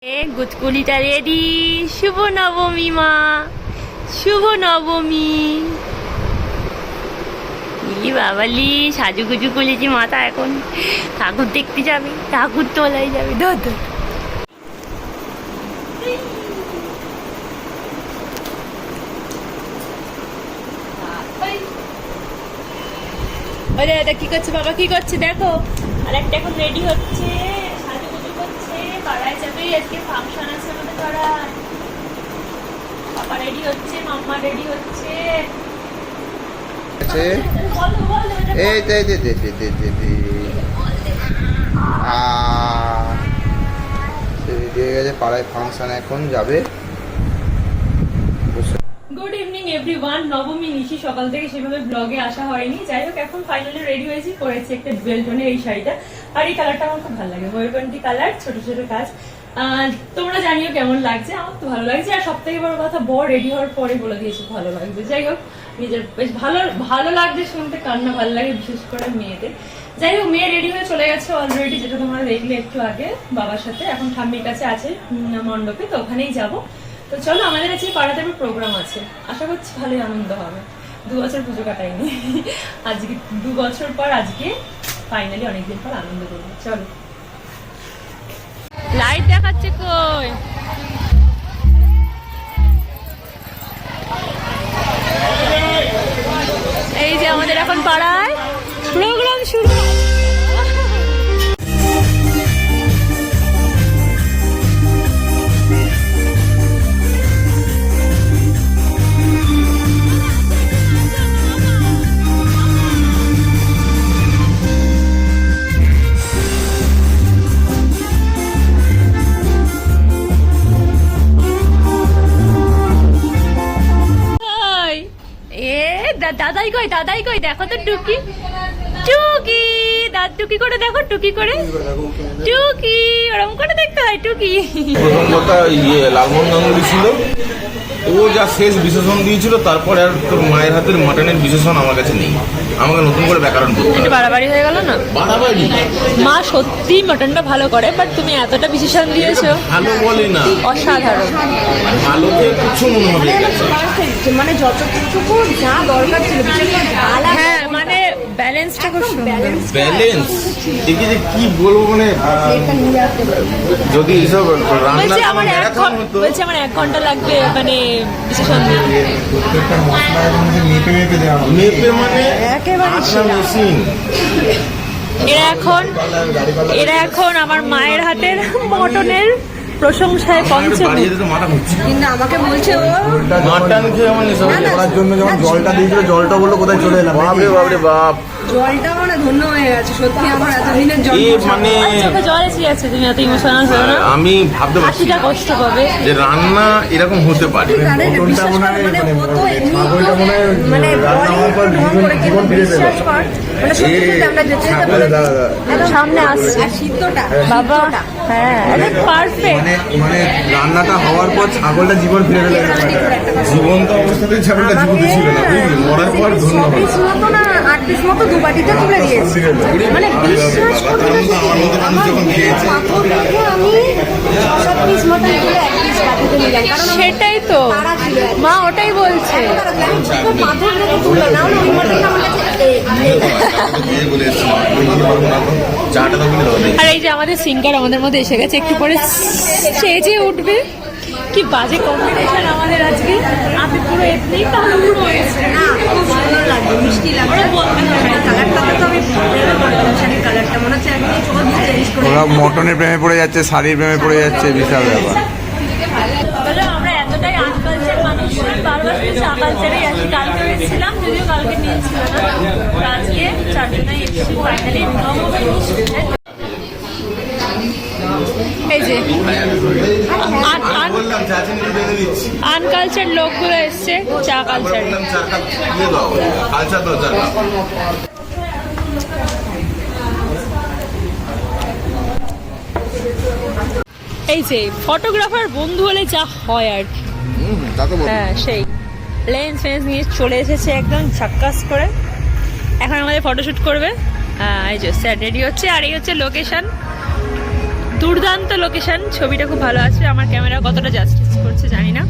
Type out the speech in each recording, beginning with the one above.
গুতকুলিটা ready. শুভ নবমী মা, শুভ নবমী। ইলি বাবালি সাজুগুজু করেছি মাথা, এখন ঠাকুর দেখতে যাবে, ঠাকুর তোলাই যাবে। ধর ধর এটা কি করছে বাবা, কি করছে দেখো। আর একটা এখন রেডি হচ্ছে, সাজুগুজু করছে, পাড়ায় যাবে। আজকে ফাংশন আছে আমাদের পাড়ায়। পাপা রেডি হচ্ছে, মাম্মা রেডি হচ্ছে। পাড়ায় ফাংশন এখন যাবে। Good evening everyone. নবমী নিশি, সকাল থেকে সেভাবে ব্লগে আসা হয়নি। যাই হোক, এখন ফাইনালি রেডি হয়েছি, পরেছি একটা ডুয়েল টোনের এই শাড়িটা। আর এই কালারটা আমার খুব ভালো লাগে, ময়ূরকণ্ঠী কালার, ছোট ছোট কাজ। তোমরা জানিও কেমন লাগছে। আমার তো ভালো লাগছে। আর সব থেকে বড় কথা, বর রেডি হওয়ার পরে বলে দিয়েছে ভালো লাগছে। যাই হোক, নিজের বেশ ভালো লাগছে শুনতে, কান্না ভালো লাগে, বিশেষ করে মেয়েদের। যাই হোক, মেয়ে রেডি হয়ে চলে গেছে অলরেডি, যেটা তোমরা দেখলে একটু আগে বাবার সাথে। এখন ঠাম্মির কাছে আছে মণ্ডপে, তো ওখানেই যাবো। তো চলো, আমাদের কাছে পাড়াতে প্রোগ্রাম আছে, আশা করছি ভালোই আনন্দ হবে। 2 বছর পুজো কাটাইনি, আজকে 2 বছর পর আজকে ফাইনালি অনেকদিন পর আনন্দ করবো। চলো, লাইট দেখাচ্ছে কই? এই যে আমাদের এখন পাড়ায় প্রোগ্রাম শুরু। দাদাই কই দেখো তো, টুকি টুকি দাঁত টুকি করে দেখো, টুকি করে, টুকি ওরকম করে দেখতে হয় টুকি। প্রথম কথা লালমোহন গাঙ্গুলি ছিল, ও যা শেষ বিশেষণ দিয়েছিল, তারপরে আর তোর মায়ের হাতের মাটনের বিশেষণ আমার কাছে নেই। আমাকে নতুন করে ব্যাকরণ করতে একটু বাড়াবাড়ি হয়ে গেল না? বাড়াবাড়ি, মা সত্যি মাটনটা ভালো করে, বাট তুমি এতটা বিশেষণ দিয়েছো, ভালো বলে না, অসাধারণ। ভালোতে কিছু মনে হবে মানে যতটুকু যা দরকার ছিল, হ্যাঁ, মানে ব্যালেন্সটা খুব ব্যালেন্স। দেখি যে কি বলবো, মানে যদি এইসব রান্না বলছে আমার 1 ঘন্টা লাগবে মানে বিশেষণ দিয়ে। মেপে মানে মেশিন। এরা এখন আমার মায়ের হাতের মটনের প্রশংসায় পঞ্চমুখ। কিন্তু আমাকে বলছে ও মাটন খেয়ে আমার নেশা হয়ে করার জন্য যখন জলটা দিয়েছিল, জলটা বললো কোথায় চলে এলাম। বাপরে বাপরে বাপ, জলটা মানে ধন্য হয়ে গেছে সত্যি। আমার এতদিনের জল মানে চোখে জল এসে যাচ্ছে, তুমি এত ইমোশনাল হো না। আমি ভাবতে পারছি হাসিটা কষ্ট পাবে যে রান্না এরকম হতে পারে। বিশ্বাস কর, মানে ও তো এমনি মানে বিশ্বাস কর, মানে সত্যি সত্যি আমরা যেতে সামনে আসছে আর সিদ্ধটা বাবা। হ্যাঁ, পারফেক্ট। মানে রান্নাটা হওয়ার পর ছাগলটা জীবন ফিরে পেল। জীবন্ত অবস্থাতে ছাগলটা জীবিত ছিল না, বুঝলি, মরার পর ধন্য হবে। 6 পিস মতো না 8 পিস মতো 2 বাটিতে তুলে দিয়েছি। মানে বিশ্বাস করতে আমার যখন খেয়েছে আমি 7 পিস মতো তুলে 1 পিস বাটিতে নিলাম, কারণ সেটাই তো মা ওটাই বলছে। মাথার মতো তুলে না হলে ওই মটনটা আমার কাছে বলে চাটা তো কিনে দেবে। আর এই যে আমাদের সিঙ্গার আমাদের মধ্যে এসে গেছে, একটু পরে স্টেজে উঠবে। কি বাজে কম্বিনেশন আমাদের আজকে। আমি পুরো এথনিক, তাহলে পুরো হয়েছে না, খুব সুন্দর লাগবে, মিষ্টি লাগবে। কালারটা তো আমি শাড়ির কালারটা মনে হচ্ছে একদম চোখ দিয়ে চেঞ্জ করে। ওরা মটনের প্রেমে পড়ে যাচ্ছে, শাড়ির প্রেমে পড়ে যাচ্ছে, বিশাল ব্যাপার। আমরা এতটাই আনকালচার মানুষ, বারবার চা কালচারেই আসি। কালকে এসেছিলাম, যদিও কালকে নিয়েছিল না, আজকে চারজনাই এসেছি ফাইনালি। এই যে আনকালচার লোকগুলো এসছে চা কালচারে। এই যে ফটোগ্রাফার বন্ধু হলে যা হয় আর কি। হ্যাঁ, সেই লেন্স ফেন্স নিয়ে চলে এসেছে একদম ঝাক্কাস করে। এখন আমাদের ফটোশুট করবে। এই যে স্যার রেডি হচ্ছে, আর এই হচ্ছে লোকেশন। দুর্দান্ত লোকেশন, ছবিটা খুব ভালো আছে। আমার ক্যামেরা কতটা জাস্টিস করছে জানি না।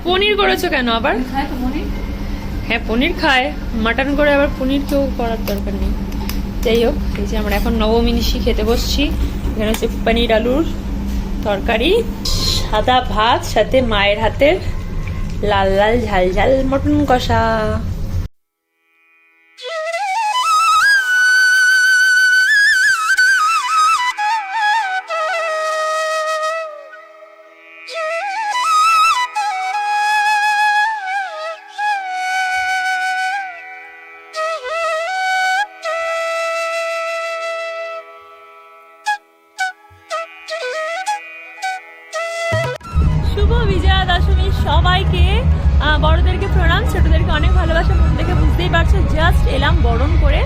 পনির করেছো কেন আবার? হ্যাঁ পনির খায়, মাটন করে আবার পনির কেউ করার দরকার নেই। যাই হোক, এই যে আমরা এখন নবমী নিশি খেতে বসছি। এখানে হচ্ছে পনির আলুর তরকারি, সাদা ভাত, সাথে মায়ের হাতের লাল লাল ঝাল ঝাল মটন কষা। শুভ বিজয়া দশমী সবাইকে, বড়দেরকে প্রণাম, ছোটদেরকে অনেক ভালোবাসা। মন দেখে বুঝতেই পারছো, জাস্ট এলাম বরণ করে।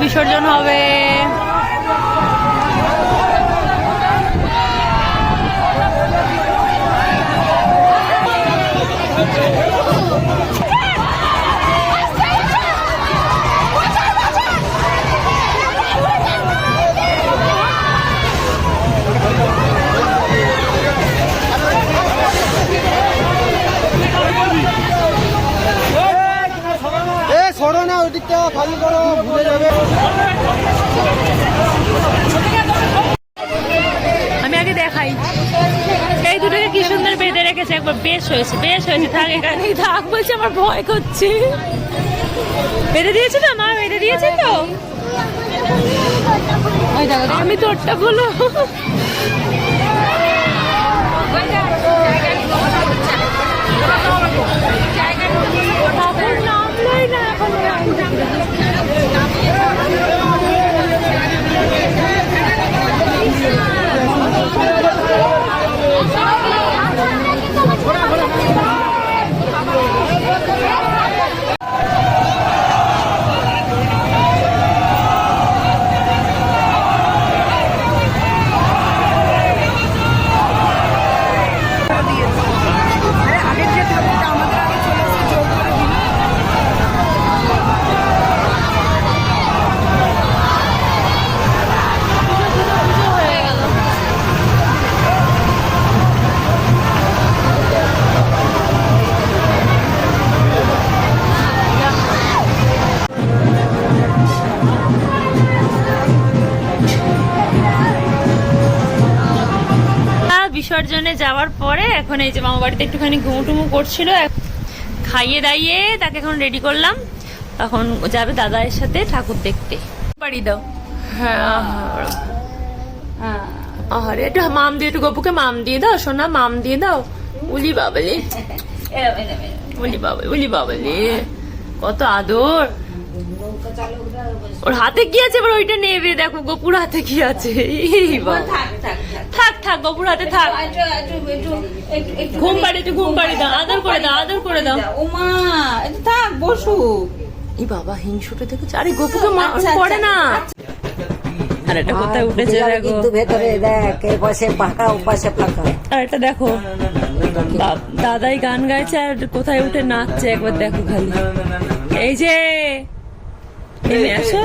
বিসর্জন হবে। আমি আগে দেখাই এই দুটোকে কি সুন্দর বেঁধে রেখেছে একবার। বেশ হয়েছে থাক এখানেই থাক বলছে, আমার ভয় করছে। বেঁধে দিয়েছে তো মা, বেঁধে দিয়েছে তো। আমি তোরটা বলো। এখন নামলোই না, এখন বিসর্জনে যাওয়ার পরে এখন এই যে মামা বাড়িতে একটুখানি ঘুমুটুমু করছিল, খাইয়ে দাইয়ে তাকে এখন রেডি করলাম। এখন যাবে দাদার সাথে ঠাকুর দেখতে। বাড়ি দাও। হ্যাঁ আরে একটু মাম দিয়ে, একটু গপুকে মাম দিয়ে দাও সোনা, মাম দিয়ে দাও। উলি বাবালে, উলি বাবালে, কত আদর। ওর হাতে কি আছে এবার ওইটা নেবে, দেখো গপুর হাতে কি আছে। থাক গপুর হাতে থাক। ঘুম পাড়ি দাও, আদর করে দাও। ওমা এটা থাক, বসু। এই বাবা হিংসুটে দেখেছে। আরে গপুকে পড়ে না। আর এটা কোথায় উঠেছে দেখো, কিন্তু ভেতরে দেখ এই পাশে ফাঁকা, ও পাশে ফাঁকা। আর এটা দেখো দাদাই গান গাইছে আর কোথায় উঠে নাচছে একবার দেখো খালি। এই যে নেমে আসো।